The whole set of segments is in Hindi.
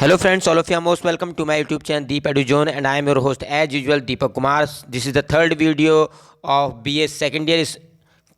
Hello friends, all of you are most welcome to my YouTube channel Deep Edu Zone, and I am your host as usual Deepak Kumar. This is the third video of BA second year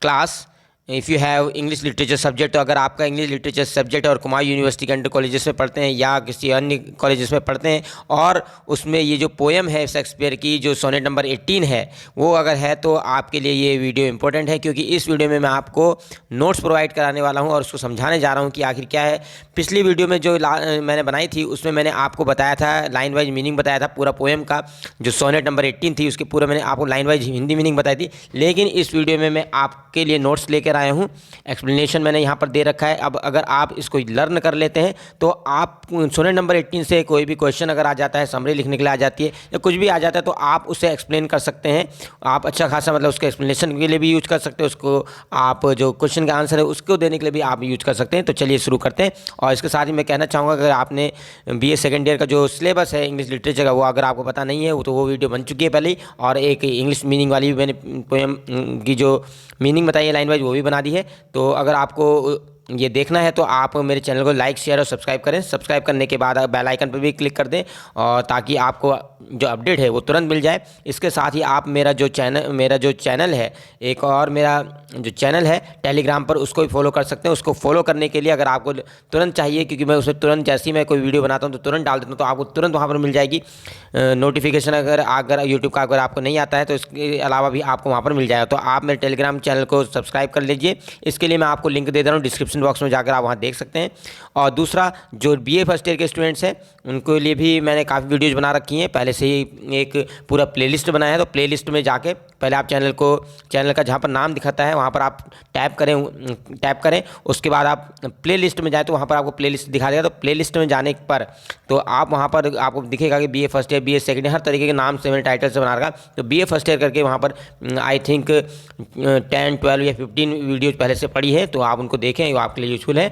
class. If you have English literature subject, तो अगर आपका इंग्लिश लिटरेचर सब्जेक्ट और कुमार यूनिवर्सिटी के अंडर कॉलेजेस में पढ़ते हैं या किसी अन्य कॉलेजेस में पढ़ते हैं और उसमें ये जो पोएम है शेक्सपियर की जो सोनेट नंबर 18 है वो अगर है तो आपके लिए ये वीडियो इंपॉर्टेंट है, क्योंकि इस वीडियो में मैं आपको नोट्स प्रोवाइड कराने वाला हूँ और उसको समझाने जा रहा हूँ कि आखिर क्या है। पिछली वीडियो में जो मैंने बनाई थी उसमें मैंने आपको बताया था, लाइन वाइज मीनिंग बताया था पूरा पोएम का। जो सोनेट नंबर 18 थी उसके पूरा मैंने आपको लाइन वाइज हिंदी मीनिंग बताई थी, लेकिन इस वीडियो में मैं आपके लिए नोट्स लेकर आया हूँ। एक्सप्लेनेशन मैंने यहाँ पर दे रखा है। अब अगर आप इसको लर्न कर लेते हैं तो आप सोनेट नंबर 18 से कोई भी क्वेश्चन अगर आ जाता है, समरी लिखने के लिए आ जाती है या कुछ भी आ जाता है, तो आप उसे एक्सप्लेन कर सकते हैं। आप अच्छा खासा मतलब उसके एक्सप्लेनेशन के लिए भी यूज कर सकते हैं, उसको आप जो क्वेश्चन का आंसर है उसको देने के लिए भी आप यूज कर सकते हैं। तो चलिए शुरू करते हैं। और इसके साथ ही मैं कहना चाहूँगा, अगर आपने BA सेकेंड ईयर का जो सिलेबस है इंग्लिश लिटरेचर का वो अगर आपको पता नहीं है तो वो वीडियो बन चुकी है पहले ही, और एक इंग्लिश मीनिंग वाली भी मैंने पोएम की जो मीनिंग बताई है लाइन वाइज वो भी बना दी है। तो अगर आपको ये देखना है तो आप मेरे चैनल को लाइक शेयर और सब्सक्राइब करें। सब्सक्राइब करने के बाद बेल आइकन पर भी क्लिक कर दें, और ताकि आपको जो अपडेट है वो तुरंत मिल जाए। इसके साथ ही आप मेरा जो चैनल है, एक और मेरा जो चैनल है टेलीग्राम पर, उसको भी फॉलो कर सकते हैं। उसको फॉलो करने के लिए अगर आपको तुरंत चाहिए, क्योंकि मैं उसमें तुरंत जैसे ही मैं कोई वीडियो बनाता हूँ तो तुरंत डाल देता हूँ, तो आपको तुरंत वहाँ पर मिल जाएगी नोटिफिकेशन। अगर यूट्यूब का अगर आपको नहीं आता है तो इसके अलावा भी आपको वहाँ पर मिल जाएगा। तो आप मेरे टेलीग्राम चैनल को सब्सक्राइब कर लीजिए। इसके लिए मैं आपको लिंक दे दे रहा हूँ डिस्क्रिप्शन बॉक्स में, जाकर आप वहाँ देख सकते हैं। और दूसरा, जो BA फर्स्ट ईयर के स्टूडेंट्स हैं उनके लिए भी मैंने काफ़ी वीडियोज़ बना रखी हैं पहले से ही। एक पूरा प्लेलिस्ट बनाया है, तो प्लेलिस्ट में जाके पहले आप चैनल का जहाँ पर नाम दिखाता है वहाँ पर आप टैप करें। उसके बाद आप प्लेलिस्ट में जाए तो वहाँ पर आपको प्लेलिस्ट दिखा देगा। तो प्लेलिस्ट में जाने पर तो आप वहाँ पर आपको दिखेगा कि BA first year, BA second year, हर तरीके के नाम से मैंने टाइटल से बना रखा। तो BA फर्स्ट ईयर करके वहाँ पर आई थिंक 10, 12 या 15 वीडियोज़ पहले से पड़ी है, तो आप उनको देखें, वो आपके लिए यूजफुल है।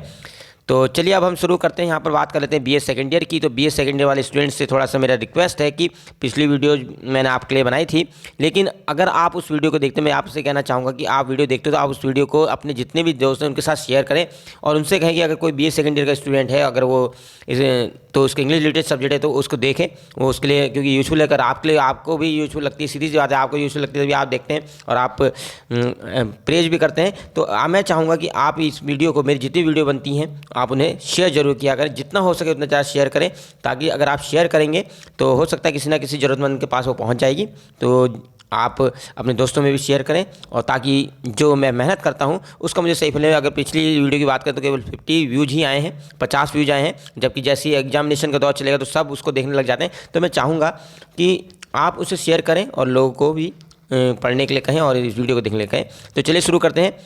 तो चलिए अब हम शुरू करते हैं। यहाँ पर बात कर लेते हैं BA सेकेंड ईयर की। तो BA सेकेंड ईयर वाले स्टूडेंट्स से थोड़ा सा मेरा रिक्वेस्ट है कि पिछली वीडियो मैंने आपके लिए बनाई थी, लेकिन अगर आप उस वीडियो को देखते, मैं आपसे कहना चाहूँगा कि आप वीडियो देखते हो तो आप उस वीडियो को अपने जितने भी दोस्त हैं उनके साथ शेयर करें, और उनसे कहें कि अगर कोई BA सेकेंड ईयर का स्टूडेंट है, अगर वो तो उसके इंग्लिश लिटरेचर सब्जेक्ट है तो उसको देखें, वो उसके लिए क्योंकि यूजफुल है। अगर आपके लिए आपको भी यूजफुल लगती है, सीधी सी बात है, आपको यूजफुल लगती है तभी आप देखते हैं और आप प्रेज भी करते हैं। तो मैं चाहूँगा कि आप इस वीडियो को, मेरी जितनी वीडियो बनती हैं आप उन्हें शेयर जरूर किया करें, जितना हो सके उतना ज़्यादा शेयर करें, ताकि अगर आप शेयर करेंगे तो हो सकता है किसी ना किसी ज़रूरतमंद के पास वो पहुँच जाएगी। तो आप अपने दोस्तों में भी शेयर करें, और ताकि जो मैं मेहनत करता हूं उसका मुझे सही मिले। अगर पिछली वीडियो की बात करें तो केवल 50 व्यूज ही आए हैं, 50 व्यूज आए हैं, जबकि जैसे ही एग्जामिनेशन का दौर चलेगा तो सब उसको देखने लग जाते हैं। तो मैं चाहूँगा कि आप उसे शेयर करें और लोगों को भी पढ़ने के लिए कहें और इस वीडियो को देखने के लिए कहें। तो चलिए शुरू करते हैं।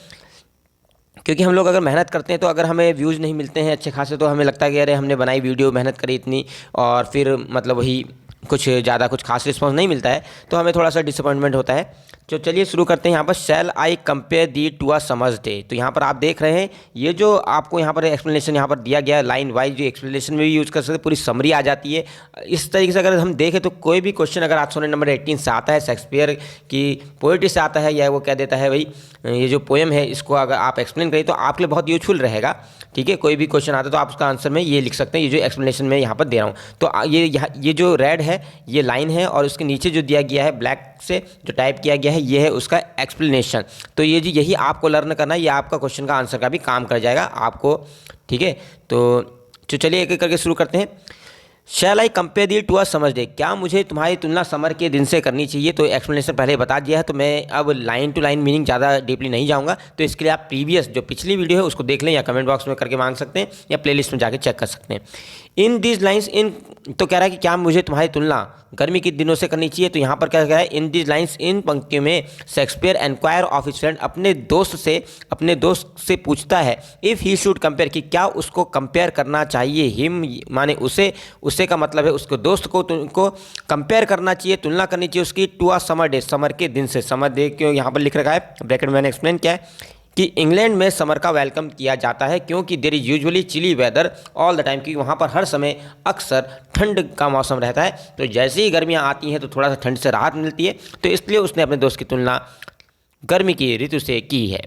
क्योंकि हम लोग अगर मेहनत करते हैं तो अगर हमें व्यूज़ नहीं मिलते हैं अच्छे खासे, तो हमें लगता है कि अरे हमने बनाई वीडियो, मेहनत करी इतनी, और फिर मतलब वही कुछ ज़्यादा कुछ खास रिस्पॉन्स नहीं मिलता है, तो हमें थोड़ा सा डिसअपॉइंटमेंट होता है। तो चलिए शुरू करते हैं। यहाँ पर शैल आई कंपेयर दी टू अ समझ डे। तो यहाँ पर आप देख रहे हैं ये जो आपको यहाँ पर एक्सप्लेनेशन यहाँ पर दिया गया है, लाइन वाइज जो एक्सप्लेनेशन में भी यूज़ कर सकते हैं, पूरी समरी आ जाती है। इस तरीके से अगर हम देखें तो कोई भी क्वेश्चन अगर आप सोनेट नंबर 18 से आता है, शेक्सपियर की पोएट्री से आता है, या वो कह देता है भाई ये जो पोएम है इसको अगर आप एक्सप्लेन करें तो आपके लिए बहुत यूजफुल रहेगा। ठीक है, कोई भी क्वेश्चन आता है तो आप उसका आंसर में ये लिख सकते हैं, ये जो एक्सप्लेनेशन में यहाँ पर दे रहा हूँ। तो ये जो रेड है ये लाइन है, और उसके नीचे जो दिया गया है ब्लैक से जो टाइप किया गया है ये है उसका एक्सप्लेनेशन। तो ये जी यही आपको लर्न करना है, ये आपका क्वेश्चन का आंसर का भी काम कर जाएगा आपको। ठीक है, तो चलिए एक एक करके शुरू करते हैं। Shall I compare thee to a summer day. क्या मुझे तुम्हारी तुलना समर के दिन से करनी चाहिए? तो एक्सप्लेनेशन पहले बता दिया है, तो मैं अब लाइन टू लाइन मीनिंग ज़्यादा डीपली नहीं जाऊँगा। तो इसके लिए आप प्रीवियस जो पिछली वीडियो है उसको देख लें, या कमेंट बॉक्स में करके मांग सकते हैं, या प्लेलिस्ट में जाके चेक कर सकते हैं। इन दीज लाइन्स, इन तो कह रहा है कि क्या मुझे तुम्हारी तुलना गर्मी के दिनों से करनी चाहिए? तो यहाँ पर क्या कह रहा है, इन दीज लाइन्स, इन पंक्तियों में Shakespeare enquire of his friend, अपने दोस्त से पूछता है इफ़ ही शुड कंपेयर, कि क्या उसको कंपेयर करना चाहिए। हिम माने उसे का मतलब है उसको दोस्त को तुमको कंपेयर करना चाहिए, तुलना करनी चाहिए उसकी to a summer day, summer के दिन से। समर डे क्यों यहाँ पर लिख रखा है ब्रैकेट में, मैंने एक्सप्लेन किया है कि इंग्लैंड में समर का वेलकम किया जाता है, क्योंकि there is usually chilly weather all the time, क्योंकि वहाँ पर हर समय अक्सर ठंड का मौसम रहता है। तो जैसे ही गर्मियाँ आती हैं तो थोड़ा सा ठंड से राहत मिलती है, तो इसलिए उसने अपने दोस्त की तुलना गर्मी की ऋतु से की है।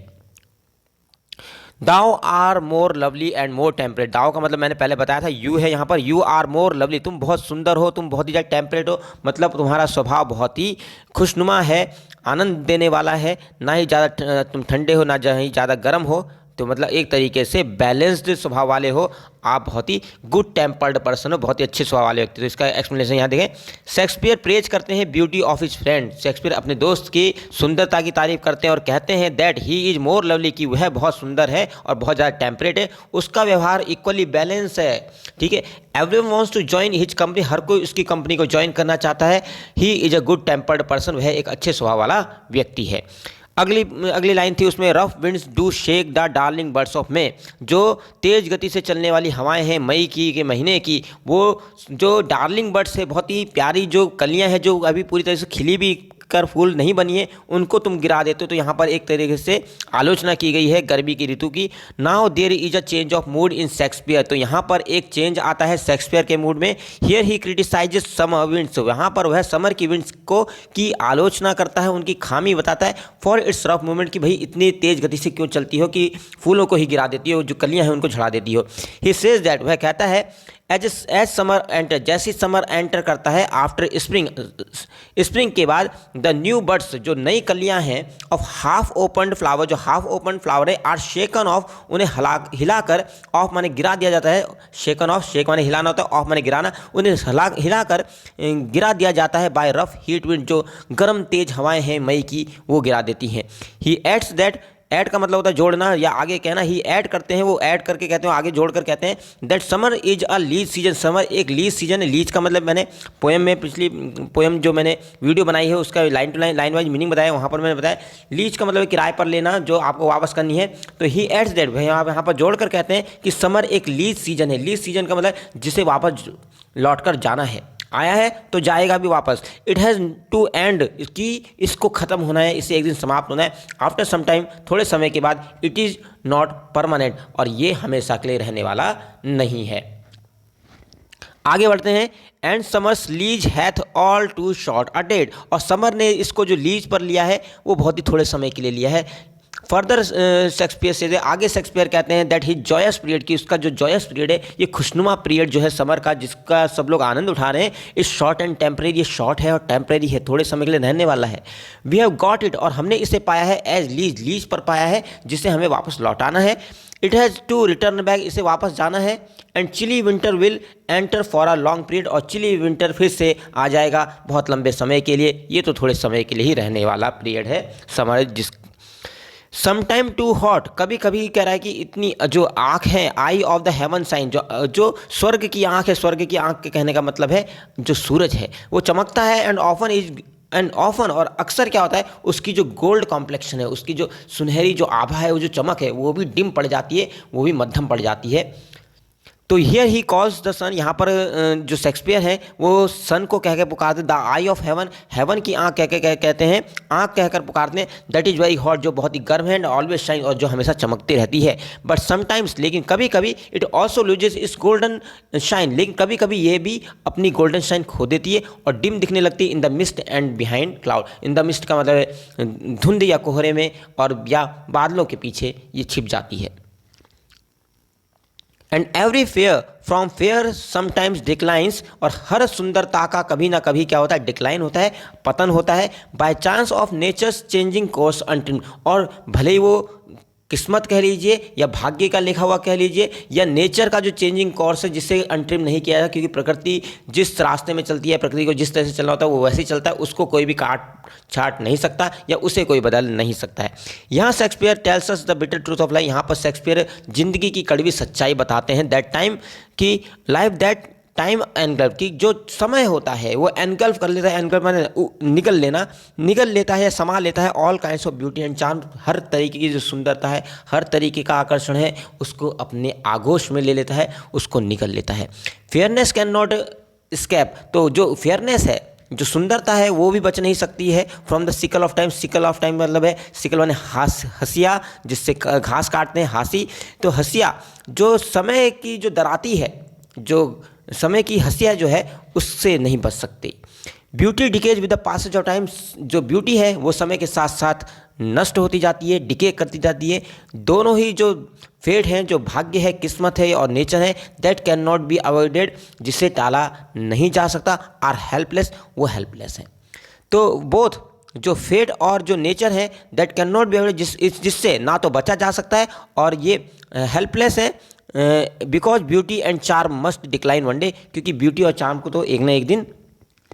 Thou are more lovely and more temperate. Thou का मतलब मैंने पहले बताया था, यू है यहाँ पर, यू आर मोर लवली, तुम बहुत सुंदर हो, तुम बहुत ही ज़्यादा टेम्परेट हो, मतलब तुम्हारा स्वभाव बहुत ही खुशनुमा है, आनंद देने वाला है, ना ही ज़्यादा तुम ठंडे हो, ना ही ज़्यादा गर्म हो, तो मतलब एक तरीके से बैलेंस्ड स्वभाव वाले हो आप, बहुत ही गुड टेम्पर्ड पर्सन हो, बहुत ही अच्छे स्वभाव वाले व्यक्ति। तो इसका एक्सप्लेनेशन यहाँ देखें। शेक्सपियर प्रेज करते हैं beauty of his friend. Shakespeare अपने दोस्त की सुंदरता की तारीफ करते हैं और कहते हैं that he is more lovely, कि वह बहुत सुंदर है और बहुत ज़्यादा टेम्परेट है, उसका व्यवहार इक्वली बैलेंस है। ठीक है, everyone wants to join his company, हर कोई उसकी कंपनी को ज्वाइन करना चाहता है। He is a good tempered person, वह एक अच्छे स्वभाव वाला व्यक्ति है। अगली लाइन थी उसमें, rough winds do shake the darling birds of May. जो तेज गति से चलने वाली हवाएं हैं मई की के महीने की, वो जो डार्लिंग बर्ड्स है, बहुत ही प्यारी जो कलियां हैं, जो अभी पूरी तरह से खिली भी कर फूल नहीं बनी है, उनको तुम गिरा देते हो। तो यहाँ पर एक तरीके से आलोचना की गई है गर्मी की ऋतु की। Now there is a change of mood in Shakespeare, तो यहाँ पर एक चेंज आता है शेक्सपियर के मूड में। Here he criticises summer winds, यहाँ पर वह समर की विंड्स को की आलोचना करता है, उनकी खामी बताता है। फॉर इट्स रफ मूवमेंट, कि भाई इतनी तेज गति से क्यों चलती हो कि फूलों को ही गिरा देती हो, जो कलियां हैं उनको झड़ा देती हो। ही सेज दैट, वह कहता है एज समर एंटर, जैसी समर एंटर करता है आफ्टर स्प्रिंग, स्प्रिंग के बाद द न्यू बर्ड्स, जो नई कलियां हैं, ऑफ हाफ ओपनड फ्लावर, जो हाफ ओपन फ्लावर है, आर शेकन ऑफ, उन्हें हिलाकर, ऑफ माने गिरा दिया जाता है, शेकन ऑफ, शेक माने हिलाना होता है, ऑफ माने गिराना, उन्हें हिलाकर गिरा दिया जाता है बाय रफ हीट विंड, जो गर्म तेज हवाएं हैं मई की, वो गिरा देती हैं। ही एड्स दैट, ऐड का मतलब होता है जोड़ना या आगे कहना, ही ऐड करते हैं, वो ऐड करके कहते हैं, आगे जोड़ कर कहते हैं that summer is a lease season, summer एक लीज सीजन है। लीज का मतलब मैंने पोएम में, पिछली पोएम जो मैंने वीडियो बनाई है उसका line to line wise meaning बताया, वहाँ पर मैंने बताया लीज का मतलब किराए पर लेना, जो आपको वापस करनी है। तो ही एड्स दैट, यहाँ पर जोड़ कर कहते हैं कि समर एक लीज सीजन है। लीज सीजन का मतलब जिसे वापस लौट कर जाना है, आया है तो जाएगा भी वापस। इट हैज़ टू एंड, इसकी इसको ख़त्म होना है, इसे एक दिन समाप्त होना है। आफ्टर सम टाइम, थोड़े समय के बाद। इट इज़ नॉट परमानेंट, और ये हमेशा के लिए रहने वाला नहीं है। आगे बढ़ते हैं। And summer's lease hath all too short a date, और समर ने इसको जो लीज पर लिया है वो बहुत ही थोड़े समय के लिए लिया है। फर्दर शेक्सपियर से आगे शेक्सपियर कहते हैं दैट ही जॉयस पीरियड, की उसका जो जॉयस पीरियड है, ये खुशनुमा पीरियड जो है समर का, जिसका सब लोग आनंद उठा रहे हैं, इस शॉर्ट एंड टेम्परेरी, ये शॉर्ट है और टेम्परेरी है, थोड़े समय के लिए रहने वाला है। वी हैव गॉट इट, और हमने इसे पाया है एज लीज, लीज पर पाया है, जिसे हमें वापस लौटाना है। It has to return back, इसे वापस जाना है। And chilly winter will enter for a long period, और चिली विंटर फिर से आ जाएगा बहुत लंबे समय के लिए, ये तो थोड़े समय के लिए ही रहने वाला पीरियड है समर। जिस समटाइम टू हॉट, कभी कभी कह रहा है कि इतनी जो आँख है, आई ऑफ द हेवन साइन, जो स्वर्ग की आँख है, स्वर्ग की आँख के कहने का मतलब है जो सूरज है वो चमकता है। एंड ऑफन और अक्सर क्या होता है, उसकी जो गोल्ड कॉम्प्लेक्शन है, उसकी जो सुनहरी जो आभा है, वो जो चमक है, वो भी डिम पड़ जाती है, वो भी मध्यम पड़ जाती है। तो हियर ही कॉल्स द सन, यहाँ पर जो शेक्सपियर है वो सन को कह के पुकारते, the eye of heaven, heaven की आँख कहते हैं, आँख कहकर पुकारते हैं। दैट इज़ वेरी हॉट, जो बहुत ही गर्म है, एंड ऑलवेज शाइन, और जो हमेशा चमकती रहती है। बट समटाइम्स, लेकिन कभी कभी, इट ऑल्सो लूजेस इस गोल्डन शाइन, लेकिन कभी कभी ये भी अपनी गोल्डन शाइन खो देती है और डिम दिखने लगती है in the mist and behind cloud. In the mist का मतलब धुंध या कोहरे में और या बादलों के पीछे ये छिप जाती है। And every fair from fair sometimes declines, और हर सुंदरता का कभी ना कभी क्या होता है, डिक्लाइन होता है, पतन होता है। By chance of nature's changing course until, और भले ही वो किस्मत कह लीजिए या भाग्य का लिखा हुआ कह लीजिए, या नेचर का जो चेंजिंग कोर्स है जिसे अंट्रिम नहीं किया जाता, क्योंकि प्रकृति जिस रास्ते में चलती है, प्रकृति को जिस तरह से चलना होता है वो वैसे ही चलता है, उसको कोई भी काट छाट नहीं सकता या उसे कोई बदल नहीं सकता है। यहाँ Shakespeare tells us the bitter truth of life, यहाँ पर शेक्सपियर जिंदगी की कड़वी सच्चाई बताते हैं। दैट टाइम की लाइफ, दैट टाइम एनगल्फ, की जो समय होता है वो एनगल्फ कर लेता है, एनगल्फ माने निगल लेता है या समा लेता है all kinds of beauty and charm, हर तरीके की जो सुंदरता है, हर तरीके का आकर्षण है, उसको अपने आगोश में ले लेता है, उसको निगल लेता है। फेयरनेस कैन नॉट स्केप, तो जो फेयरनेस है, जो सुंदरता है, वो भी बच नहीं सकती है from the sickle of time. Sickle of time मतलब है, सिकल माने हंसिया, जिससे घास काटते हैं, हासी। तो हंसिया जो समय की जो दराती है, जो समय की हंसिया जो है, उससे नहीं बच सकती। Beauty decays with the passage of time, जो ब्यूटी है वो समय के साथ साथ नष्ट होती जाती है, डिके करती जाती है। दोनों ही जो फेट हैं, जो भाग्य है, किस्मत है और नेचर है, that can not be avoided, जिसे टाला नहीं जा सकता, आर हेल्पलेस, वो हेल्पलेस है। तो बोथ जो फेट और जो नेचर है that can not be avoided, जिससे ना तो बचा जा सकता है, और ये हेल्पलेस है because beauty and charm must decline one day, क्योंकि ब्यूटी और चार्म को तो एक ना एक दिन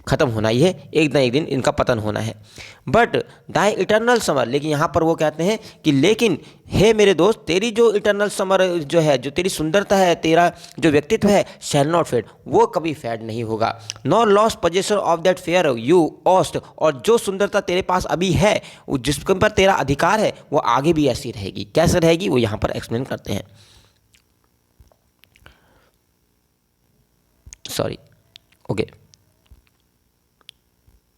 ख़त्म होना ही है, एक ना एक दिन इनका पतन होना है। बट दाई इटर्नल समर, लेकिन यहाँ पर वो कहते हैं कि लेकिन हे मेरे दोस्त, तेरी जो इटर्नल समर जो है, जो तेरी सुंदरता है, तेरा जो व्यक्तित्व है, शैल नॉट फेड, वो कभी फेड नहीं होगा। Not lost possession of that fair you owest, और जो सुंदरता तेरे पास अभी है, जिसके पर तेरा अधिकार है, वो आगे भी ऐसी रहेगी। कैसे रहेगी वो यहाँ पर एक्सप्लेन करते हैं। Sorry, okay,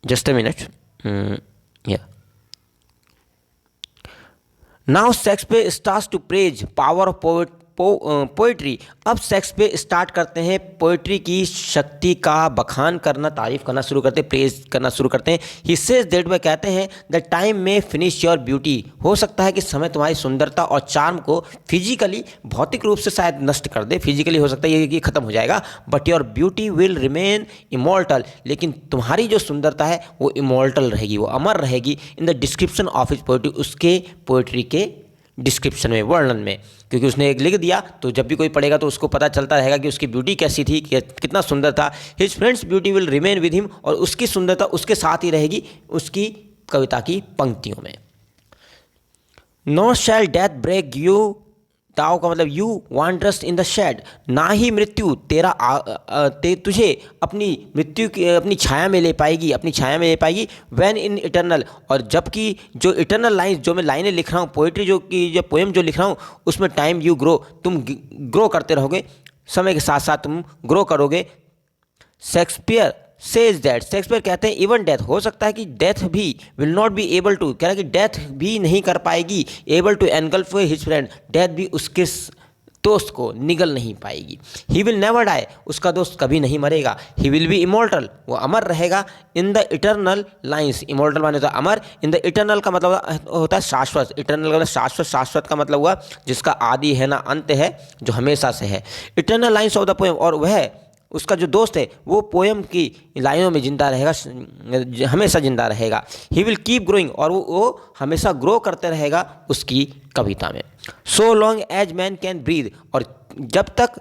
just a minute. Yeah. Now Shakespeare starts to praise power of poetry. अब शेक्सपियर स्टार्ट करते हैं पोइट्री की शक्ति का बखान करना, तारीफ करना शुरू करते हैं, प्रेज करना शुरू करते हैं। ही सेज दैट, वह कहते हैं द टाइम में फिनिश योर ब्यूटी, हो सकता है कि समय तुम्हारी सुंदरता और चार्म को फिजिकली, भौतिक रूप से शायद नष्ट कर दे, फिजिकली हो सकता है ये खत्म हो जाएगा, but your beauty will remain immortal, लेकिन तुम्हारी जो सुंदरता है वो इमॉर्टल रहेगी, वो अमर रहेगी। In the description of his poetry, उसके पोइट्री के डिस्क्रिप्शन में, वर्णन में, क्योंकि उसने एक लिख दिया तो जब भी कोई पढ़ेगा तो उसको पता चलता रहेगा कि उसकी ब्यूटी कैसी थी, कितना सुंदर था। His friends beauty will remain with him, और उसकी सुंदरता उसके साथ ही रहेगी उसकी कविता की पंक्तियों में। No shall death brag you, thou का मतलब you wanderest in the shade, ना ही मृत्यु तुझे अपनी मृत्यु की अपनी छाया में ले पाएगी, अपनी छाया में ले पाएगी। व्हेन इन इटर्नल, और जबकि जो इटर्नल लाइन्स, जो मैं लाइनें लिख रहा हूँ, पोइट्री जो की जो पोएम जो लिख रहा हूँ, उसमें टाइम यू ग्रो, तुम ग्रो करते रहोगे, समय के साथ साथ तुम ग्रो करोगे। शेक्सपियर सेज दैट, शेक्सपियर कहते हैं इवन डेथ, हो सकता है कि डेथ भी will not be able to, कह रहा है कि डेथ भी नहीं कर पाएगी, able to engulf his friend, death भी उसके दोस्त को निगल नहीं पाएगी। ही विल नेवर डाई, उसका दोस्त कभी नहीं मरेगा। ही विल बी इमॉर्टल, वो अमर रहेगा। In the eternal lines, immortal माने होता है अमर, इन द इटर्नल का मतलब होता है शाश्वत, इटर्नल का मतलब शाश्वत, शाश्वत का मतलब हुआ जिसका आदि है ना अंत है, जो हमेशा से है। Eternal lines of the poem, और वह उसका जो दोस्त है वो पोएम की लाइनों में जिंदा रहेगा, हमेशा जिंदा रहेगा। ही विल कीप ग्रोइंग, और वो हमेशा ग्रो करते रहेगा उसकी कविता में। So long as man can breathe, और जब तक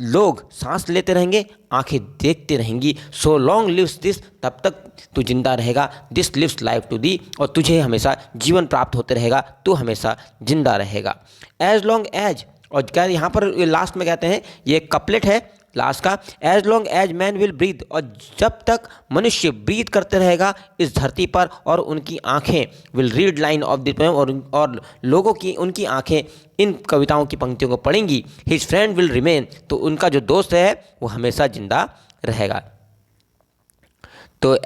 लोग सांस लेते रहेंगे, आंखें देखते रहेंगी, सो लॉन्ग लिव्स दिस, तब तक तू जिंदा रहेगा। This lives life to thee, और तुझे हमेशा जीवन प्राप्त होते रहेगा, तू हमेशा जिंदा रहेगा। एज लॉन्ग एज, और क्या यहाँ पर लास्ट में कहते हैं, ये कपलेट है लास्ट का, as long as man will breathe, और जब तक मनुष्य ब्रीथ करते रहेगा इस धरती पर, और उनकी आंखें will read line of the poem, और लोगों की उनकी आंखें इन कविताओं की पंक्तियों को पढ़ेंगी। हिज फ्रेंड विल रिमेन, तो उनका जो दोस्त है वो हमेशा जिंदा रहेगा। तो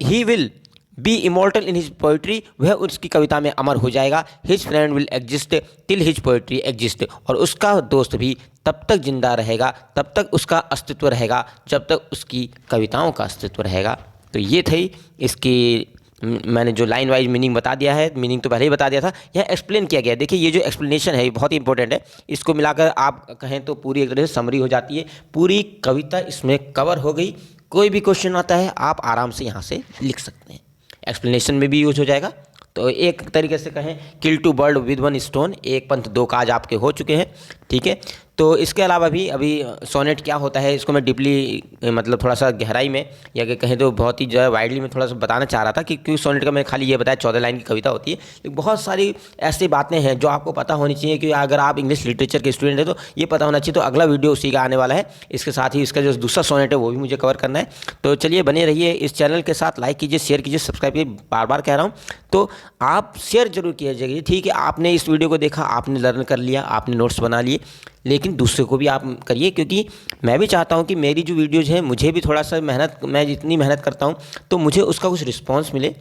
he will be immortal in his poetry, वह उसकी कविता में अमर हो जाएगा। His friend will exist till his poetry exist, और उसका दोस्त भी तब तक जिंदा रहेगा, तब तक उसका अस्तित्व रहेगा, जब तक उसकी कविताओं का अस्तित्व रहेगा। तो ये थी इसकी, मैंने जो लाइन वाइज मीनिंग बता दिया है, मीनिंग तो पहले ही बता दिया था, यह एक्सप्लेन किया गया है। देखिए ये जो एक्सप्लेनेशन है ये बहुत ही इंपॉर्टेंट है, इसको मिलाकर आप कहें तो पूरी एक तरह से समरी हो जाती है, पूरी कविता इसमें कवर हो गई। कोई भी क्वेश्चन आता है आप आराम से यहाँ से लिख सकते हैं, एक्सप्लेनेशन में भी यूज हो जाएगा। तो एक तरीके से कहें kill two bird with one stone, एक पंथ दो काज आपके हो चुके हैं, ठीक है। तो इसके अलावा भी अभी सोनेट क्या होता है इसको मैं डीपली, मतलब थोड़ा सा गहराई में, या कि कहें तो बहुत ही जो है वाइडली में थोड़ा सा बताना चाह रहा था कि क्योंकि सोनेट का मैंने खाली ये बताया 14 लाइन की कविता होती है, लेकिन बहुत सारी ऐसी बातें हैं जो आपको पता होनी चाहिए, कि अगर आप इंग्लिश लिटरेचर के स्टूडेंट हैं तो ये पता होना चाहिए। तो अगला वीडियो उसी का आने वाला है, इसके साथ ही इसका जो दूसरा सोनेट है वो भी मुझे कवर करना है। तो चलिए बने रहिए इस चैनल के साथ, लाइक कीजिए, शेयर कीजिए, सब्सक्राइब कीजिए, बार बार कह रहा हूँ। तो आप शेयर जरूर कीजिएगा, ठीक है। आपने इस वीडियो को देखा, आपने लर्न कर लिया, आपने नोट्स बना लिए, लेकिन दूसरे को भी आप करिए, क्योंकि मैं भी चाहता हूं कि मेरी जो वीडियोज़ हैं मुझे भी थोड़ा सा मेहनत, मैं जितनी मेहनत करता हूं तो मुझे उसका कुछ रिस्पांस मिले।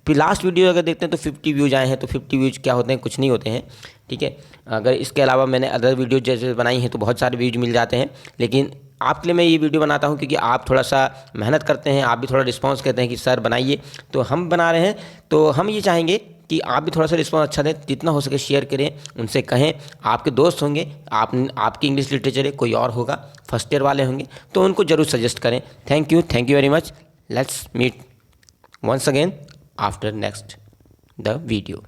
लास्ट वीडियो अगर देखते हैं तो 50 व्यूज़ आए हैं, तो 50 व्यूज़ क्या होते हैं, कुछ नहीं होते हैं, ठीक है। अगर इसके अलावा मैंने अदर वीडियो जैसे बनाई हैं तो बहुत सारे व्यूज़ मिल जाते हैं, लेकिन आपके लिए मैं ये वीडियो बनाता हूँ क्योंकि आप थोड़ा सा मेहनत करते हैं, आप भी थोड़ा रिस्पॉन्स कहते हैं कि सर बनाइए, तो हम बना रहे हैं। तो हम ये चाहेंगे कि आप भी थोड़ा सा रिस्पॉन्स अच्छा दें, जितना हो सके शेयर करें, उनसे कहें। आपके दोस्त होंगे, आपकी इंग्लिश लिटरेचर है, कोई और होगा, फर्स्ट ईयर वाले होंगे, तो उनको जरूर सजेस्ट करें। Thank you very much. Let's meet once again after next the video.